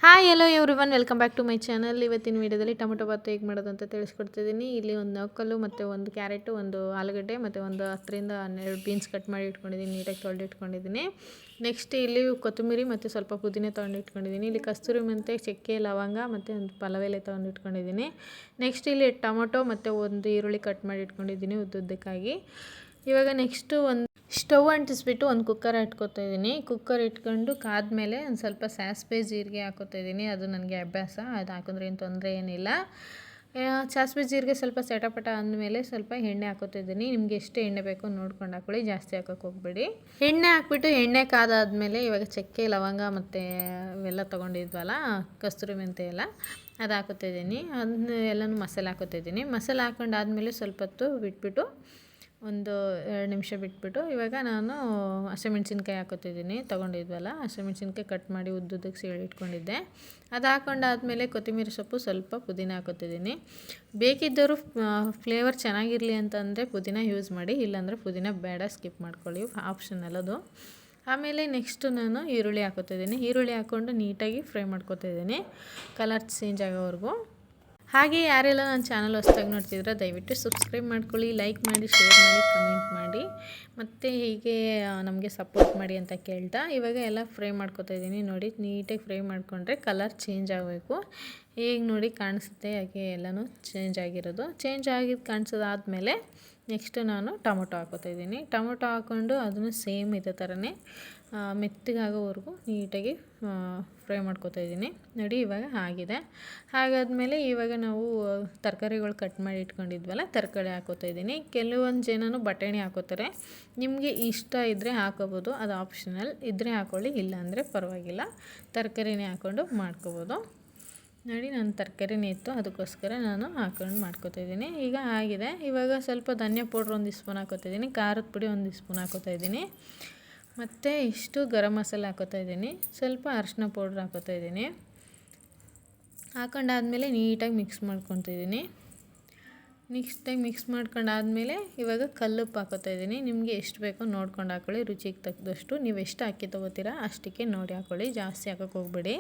Hi hello everyone welcome back to my channel. ಇವತ್ತಿನ ವೀಡಿಯೋದಲ್ಲಿ tomato Baat ಹೇಗೆ ಮಾಡೋದು ಅಂತ ತಿಳಿಸ್ಕೊಡ್ತಿದ್ದೀನಿ. ಇಲ್ಲಿ ಒಂದು ನೌಕಲ್ಲು ಮತ್ತು ಒಂದು ಕ್ಯಾರೆಟು, ಒಂದು ಆಲೂಗಡ್ಡೆ ಮತ್ತು ಒಂದು 10ರಿಂದ 12 ಬೀನ್ಸ್ ಕಟ್ ಮಾಡಿ ಇಟ್ಕೊಂಡಿದ್ದೀನಿ, ನೀಟಾಗಿ ತೊಳೆದು ಇಟ್ಕೊಂಡಿದ್ದೀನಿ. ನೆಕ್ಸ್ಟ್ ಇಲ್ಲಿ ಕೊತ್ತಂಬರಿ ಮತ್ತು ಸ್ವಲ್ಪ ಪುದೀನ ತೊಗೊಂಡು ಇಟ್ಕೊಂಡಿದ್ದೀನಿ. ಇಲ್ಲಿ ಕಸ್ತೂರಿ ಮೆಂತೆ, ಚಕ್ಕೆ, ಲವಂಗ ಮತ್ತು ಒಂದು ಪಲಾವ್ ಎಲೆ ತೊಗೊಂಡು ಇಟ್ಕೊಂಡಿದ್ದೀನಿ. ನೆಕ್ಸ್ಟ್ ಇಲ್ಲಿ ಟೊಮೊಟೊ ಮತ್ತು ಒಂದು ಈರುಳ್ಳಿ ಕಟ್ ಮಾಡಿ ಇಟ್ಕೊಂಡಿದ್ದೀನಿ ಉದ್ದುದ್ದಕ್ಕಾಗಿ. ಇವಾಗ ನೆಕ್ಸ್ಟು ಒಂದು ಸ್ಟವ್ ಅಂಟಿಸ್ಬಿಟ್ಟು ಒಂದು ಕುಕ್ಕರ್ ಇಟ್ಕೊತಾ ಇದ್ದೀನಿ. ಕುಕ್ಕರ್ ಇಟ್ಕೊಂಡು ಕಾದ್ಮೇಲೆ ಒಂದು ಸ್ವಲ್ಪ ಸಾಸಿವೆ ಜೀರಿಗೆ ಹಾಕೋತಾ ಇದ್ದೀನಿ. ಅದು ನನಗೆ ಅಭ್ಯಾಸ, ಅದು ಹಾಕಿದ್ರೆ ಏನು ತೊಂದರೆ ಏನಿಲ್ಲ. ಸಾಸಿವೆ ಜೀರಿಗೆ ಸ್ವಲ್ಪ ಸೆಟಪಟ ಅಂದಮೇಲೆ ಸ್ವಲ್ಪ ಎಣ್ಣೆ ಹಾಕೋತಾ ಇದ್ದೀನಿ. ನಿಮಗೆ ಎಷ್ಟು ಎಣ್ಣೆ ಬೇಕೋ ನೋಡ್ಕೊಂಡು ಹಾಕೊಳ್ಳಿ, ಜಾಸ್ತಿ ಹಾಕೋಕ್ಕೆ ಹೋಗ್ಬೇಡಿ. ಎಣ್ಣೆ ಹಾಕ್ಬಿಟ್ಟು ಎಣ್ಣೆ ಕಾದಾದ್ಮೇಲೆ ಇವಾಗ ಚಕ್ಕೆ, ಲವಂಗ ಮತ್ತು ಇವೆಲ್ಲ ತೊಗೊಂಡಿದ್ವಲ್ಲ, ಕಸ್ತೂರಿ ಮೆಂತೆ ಎಲ್ಲ, ಅದು ಹಾಕೋತಾ ಇದ್ದೀನಿ. ಅದನ್ನ ಎಲ್ಲನೂ ಮಸಾಲೆ ಹಾಕೋತಾ ಇದ್ದೀನಿ. ಮಸಾಲೆ ಹಾಕೊಂಡಾದ್ಮೇಲೆ ಸ್ವಲ್ಪ ಹೊತ್ತು ಬಿಟ್ಬಿಟ್ಟು ಒಂದು 2 ನಿಮಿಷ ಬಿಟ್ಬಿಟ್ಟು ಇವಾಗ ನಾನು ಹಸಿಮೆಣ್ಸಿನ್ಕಾಯಿ ಹಾಕೋತಿದ್ದೀನಿ. ತೊಗೊಂಡಿದ್ವಲ್ಲ ಹಸಿಮೆಣ್ಸಿನ್ಕಾಯಿ ಕಟ್ ಮಾಡಿ ಉದ್ದುದ್ದಕ್ಕೆ ಸೀಳಿ ಇಟ್ಕೊಂಡಿದ್ದೆ. ಅದು ಹಾಕೊಂಡಾದ್ಮೇಲೆ ಕೊತ್ತಂಬರಿ ಸೊಪ್ಪು, ಸ್ವಲ್ಪ ಪುದೀನ ಹಾಕೋತಿದ್ದೀನಿ. ಬೇಕಿದ್ದವರು ಫ್ಲೇವರ್ ಚೆನ್ನಾಗಿರಲಿ ಅಂತಂದರೆ ಪುದೀನ ಯೂಸ್ ಮಾಡಿ, ಇಲ್ಲಾಂದರೆ ಪುದೀನ ಬೇಡ, ಸ್ಕಿಪ್ ಮಾಡ್ಕೊಳ್ಳಿ, ಆಪ್ಷನಲ್ ಅದು. ಆಮೇಲೆ ನೆಕ್ಸ್ಟು ನಾನು ಈರುಳ್ಳಿ ಹಾಕೋತಿದ್ದೀನಿ. ಈರುಳ್ಳಿ ಹಾಕ್ಕೊಂಡು ನೀಟಾಗಿ ಫ್ರೈ ಮಾಡ್ಕೊತಿದ್ದೀನಿ ಕಲರ್ ಚೇಂಜ್ ಆಗೋವರೆಗೂ. ಹಾಗೆ ಯಾರೆಲ್ಲ ನನ್ನ ಚಾನಲ್ ಹೊಸ್ದಾಗಿ ನೋಡ್ತಿದ್ರೆ ದಯವಿಟ್ಟು ಸಬ್ಸ್ಕ್ರೈಬ್ ಮಾಡ್ಕೊಳ್ಳಿ, ಲೈಕ್ ಮಾಡಿ, ಶೇರ್ ಮಾಡಿ, ಕಮೆಂಟ್ ಮಾಡಿ, ಮತ್ತು ಹೀಗೆ ನಮಗೆ ಸಪೋರ್ಟ್ ಮಾಡಿ ಅಂತ ಕೇಳ್ತಾ ಇವಾಗ ಎಲ್ಲ ಫ್ರೈ ಮಾಡ್ಕೊತಾ ಇದ್ದೀನಿ. ನೋಡಿ, ನೀಟಾಗಿ ಫ್ರೈ ಮಾಡಿಕೊಂಡ್ರೆ ಕಲರ್ ಚೇಂಜ್ ಆಗಬೇಕು. ಈಗ ನೋಡಿ ಕಾಣಿಸುತ್ತೆ ಹಾಗೆ ಎಲ್ಲನೂ ಚೇಂಜ್ ಆಗಿರೋದು. ಚೇಂಜ್ ಆಗಿದ್ದು ಕಾಣಿಸೋದಾದಮೇಲೆ ನೆಕ್ಸ್ಟು ನಾನು ಟೊಮೊಟೊ ಹಾಕೋತಾ ಇದ್ದೀನಿ. ಟೊಮೊಟೊ ಹಾಕ್ಕೊಂಡು ಅದನ್ನು ಸೇಮ್ ಇದೇ ಥರನೇ ಮೆತ್ತಗಾಗೋವರೆಗೂ ನೀಟಾಗಿ ಫ್ರೈ ಮಾಡ್ಕೊತಾ ಇದ್ದೀನಿ. ನೋಡಿ ಇವಾಗ ಆಗಿದೆ. ಹಾಗಾದಮೇಲೆ ಇವಾಗ ನಾವು ತರಕಾರಿಗಳು ಕಟ್ ಮಾಡಿ ಇಟ್ಕೊಂಡಿದ್ವಲ್ಲ, ತರಕಾರಿ ಹಾಕೋತಾ ಇದ್ದೀನಿ. ಕೆಲವೊಂದು ಜನನು ಬಟಾಣಿ ಹಾಕೋತಾರೆ, ನಿಮಗೆ ಇಷ್ಟ ಇದ್ದರೆ ಹಾಕೋಬೋದು, ಅದು ಆಪ್ಷನಲ್. ಇದ್ದರೆ ಹಾಕ್ಕೊಳ್ಳಿ, ಇಲ್ಲಾಂದರೆ ಪರವಾಗಿಲ್ಲ, ತರಕಾರಿನೇ ಹಾಕ್ಕೊಂಡು ಮಾಡ್ಕೋಬೋದು. ನೋಡಿ ನಾನು ತರಕಾರಿನೇ ಇತ್ತು, ಅದಕ್ಕೋಸ್ಕರ ನಾನು ಹಾಕೊಂಡು ಮಾಡ್ಕೋತಾ ಇದ್ದೀನಿ. ಈಗ ಆಗಿದೆ. ಇವಾಗ ಸ್ವಲ್ಪ ಧನಿಯಾ ಪೌಡ್ರ್ 1 ಸ್ಪೂನ್ ಹಾಕೋತಾ ಇದ್ದೀನಿ, ಖಾರದ ಪುಡಿ 1 ಸ್ಪೂನ್ ಹಾಕೋತಾ ಇದ್ದೀನಿ, ಮತ್ತು ಇಷ್ಟು ಗರಂ ಮಸಾಲೆ ಹಾಕೋತಾ ಇದ್ದೀನಿ, ಸ್ವಲ್ಪ ಅರಿಶಿನ ಪೌಡ್ರ್ ಹಾಕೋತಾ ಇದ್ದೀನಿ. ಹಾಕೊಂಡಾದ್ಮೇಲೆ ನೀಟಾಗಿ ಮಿಕ್ಸ್ ಮಾಡ್ಕೊತಿದ್ದೀನಿ. ನೀಟಾಗಿ ಮಿಕ್ಸ್ ಮಾಡ್ಕೊಂಡಾದ್ಮೇಲೆ ಇವಾಗ ಕಲ್ಲುಪ್ಪು ಹಾಕೋತಾ ಇದ್ದೀನಿ. ನಿಮಗೆ ಎಷ್ಟು ಬೇಕೋ ನೋಡ್ಕೊಂಡು ಹಾಕ್ಕೊಳ್ಳಿ, ರುಚಿಗೆ ತಕ್ಕದಷ್ಟು. ನೀವು ಎಷ್ಟು ಅಕ್ಕಿ ತೊಗೋತೀರಾ ಅಷ್ಟಕ್ಕೆ ನೋಡಿ ಹಾಕ್ಕೊಳ್ಳಿ, ಜಾಸ್ತಿ ಹಾಕೋಕ್ಕೆ ಹೋಗ್ಬೇಡಿ,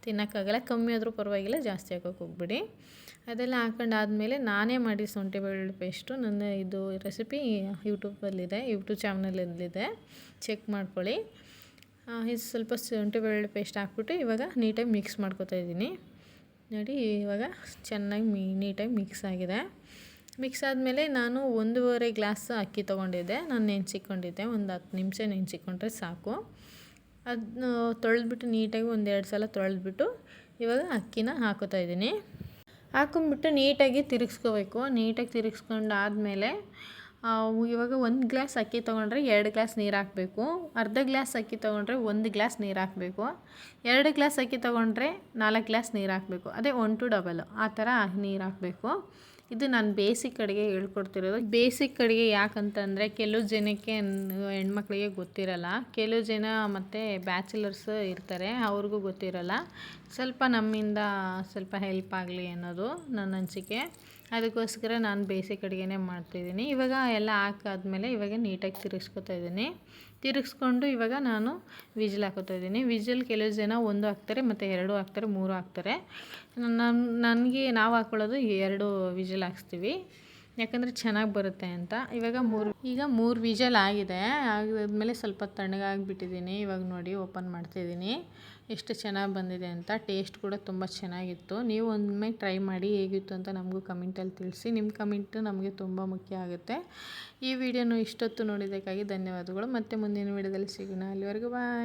ತಿನ್ನೋಕ್ಕಾಗಲ್ಲ. ಕಮ್ಮಿ ಆದರೂ ಪರವಾಗಿಲ್ಲ, ಜಾಸ್ತಿ ಹಾಕೋಕ್ಕೆ ಹೋಗ್ಬೇಡಿ. ಅದೆಲ್ಲ ಹಾಕೊಂಡಾದ್ಮೇಲೆ ನಾನೇ ಮಾಡಿ ಶುಂಠಿ ಬೆಳ್ಳುಳ್ಳಿ ಪೇಸ್ಟು, ನನ್ನ ಇದು ರೆಸಿಪಿ ಯೂಟ್ಯೂಬಲ್ಲಿದೆ, ಯೂಟ್ಯೂಬ್ ಚಾನಲಲ್ಲಿದೆ, ಚೆಕ್ ಮಾಡ್ಕೊಳ್ಳಿ. ಇದು ಸ್ವಲ್ಪ ಶುಂಠಿ ಬೆಳ್ಳುಳ್ಳಿ ಪೇಸ್ಟ್ ಹಾಕ್ಬಿಟ್ಟು ಇವಾಗ ನೀಟಾಗಿ ಮಿಕ್ಸ್ ಮಾಡ್ಕೊತಾ ಇದ್ದೀನಿ. ನೋಡಿ ಇವಾಗ ಚೆನ್ನಾಗಿ ನೀಟಾಗಿ ಮಿಕ್ಸ್ ಆಗಿದೆ. ಮಿಕ್ಸ್ ಆದಮೇಲೆ ನಾನು 1.5 ಗ್ಲಾಸ್ ಅಕ್ಕಿ ತೊಗೊಂಡಿದ್ದೆ, ನಾನು ನೆನೆಸಿಕೊಂಡಿದ್ದೆ. ಒಂದು 10 ನಿಮಿಷ ನೆನೆಸಿಕೊಂಡ್ರೆ ಸಾಕು. ಅದನ್ನು ತೊಳೆದ್ಬಿಟ್ಟು ನೀಟಾಗಿ 1-2 ಸಲ ತೊಳೆದ್ಬಿಟ್ಟು ಇವಾಗ ಅಕ್ಕಿನ ಹಾಕೋತಾ ಇದ್ದೀನಿ. ಹಾಕೊಂಡ್ಬಿಟ್ಟು ನೀಟಾಗಿ ತಿರುಗಿಸ್ಕೋಬೇಕು. ನೀಟಾಗಿ ತಿರುಗಿಸ್ಕೊಂಡಾದ್ಮೇಲೆ ಇವಾಗ 1 ಗ್ಲಾಸ್ ಅಕ್ಕಿ ತೊಗೊಂಡ್ರೆ 2 ಗ್ಲಾಸ್ ನೀರು ಹಾಕಬೇಕು. ಅರ್ಧ ಗ್ಲಾಸ್ ಅಕ್ಕಿ ತೊಗೊಂಡ್ರೆ 1 ಗ್ಲಾಸ್ ನೀರು ಹಾಕಬೇಕು. 2 ಗ್ಲಾಸ್ ಅಕ್ಕಿ ತೊಗೊಂಡ್ರೆ 4 ಗ್ಲಾಸ್ ನೀರು ಹಾಕಬೇಕು. ಅದೇ 1 to ಡಬಲ್ ಆ ಥರ ನೀರು ಹಾಕಬೇಕು. ಇದು ನಾನು ಬೇಸಿಕ್ ಅಡುಗೆ ಹೇಳ್ಕೊಡ್ತಿರೋದು. ಬೇಸಿಕ್ ಅಡುಗೆ ಯಾಕಂತಂದರೆ ಕೆಲವು ಜನಕ್ಕೆ ಹೆಣ್ಮಕ್ಳಿಗೆ ಗೊತ್ತಿರಲ್ಲ, ಕೆಲವು ಜನ ಮತ್ತು ಬ್ಯಾಚುಲರ್ಸ್ ಇರ್ತಾರೆ, ಅವ್ರಿಗೂ ಗೊತ್ತಿರಲ್ಲ. ಸ್ವಲ್ಪ ನಮ್ಮಿಂದ ಸ್ವಲ್ಪ ಹೆಲ್ಪ್ ಆಗಲಿ ಅನ್ನೋದು ನನ್ನ ಅನಿಸಿಕೆ, ಅದಕ್ಕೋಸ್ಕರ ನಾನು ಬೇಸಿಕ್ ಅಡುಗೆನೇ ಮಾಡ್ತಾಯಿದ್ದೀನಿ. ಇವಾಗ ಎಲ್ಲ ಹಾಕಾದ್ಮೇಲೆ ಇವಾಗ ನೀಟಾಗಿ ತಿರುಗಿಸ್ಕೊತಾ ಇದ್ದೀನಿ. ತಿರುಗಿಸ್ಕೊಂಡು ಇವಾಗ ನಾನು ವಿಜಿಲ್ ಹಾಕೋತಾ ಇದ್ದೀನಿ. ವಿಜಿಲ್ ಕೆಲವು ಜನ 1 ಹಾಕ್ತಾರೆ, ಮತ್ತು 2 ಹಾಕ್ತಾರೆ, 3 ಹಾಕ್ತಾರೆ. ನಾವು ಹಾಕ್ಕೊಳ್ಳೋದು 2 ವಿಜಿಲ್ ಹಾಕ್ಸ್ತೀವಿ, ಯಾಕಂದರೆ ಚೆನ್ನಾಗಿ ಬರುತ್ತೆ ಅಂತ. ಇವಾಗ 3 ವಿಜಲ್ ಆಗಿದೆ. ಆಗಾದ್ಮೇಲೆ ಸ್ವಲ್ಪ ತಣ್ಣಗಾಗಿಬಿಟ್ಟಿದ್ದೀನಿ. ಇವಾಗ ನೋಡಿ ಓಪನ್ ಮಾಡ್ತಾಯಿದ್ದೀನಿ, ಎಷ್ಟು ಚೆನ್ನಾಗಿ ಬಂದಿದೆ ಅಂತ. ಟೇಸ್ಟ್ ಕೂಡ ತುಂಬ ಚೆನ್ನಾಗಿತ್ತು. ನೀವು ಒಮ್ಮೆ ಟ್ರೈ ಮಾಡಿ, ಹೇಗಿತ್ತು ಅಂತ ನಮಗೂ ಕಮೆಂಟಲ್ಲಿ ತಿಳಿಸಿ. ನಿಮ್ಮ ಕಮೆಂಟು ನಮಗೆ ತುಂಬ ಮುಖ್ಯ ಆಗುತ್ತೆ. ಈ ವಿಡಿಯೋನು ಇಷ್ಟೊತ್ತು ನೋಡಿದ್ದಕ್ಕಾಗಿ ಧನ್ಯವಾದಗಳು. ಮತ್ತೆ ಮುಂದಿನ ವಿಡಿಯೋದಲ್ಲಿ ಸಿಗೋಣ. ಅಲ್ಲಿವರೆಗೂ ಬಾಯ್.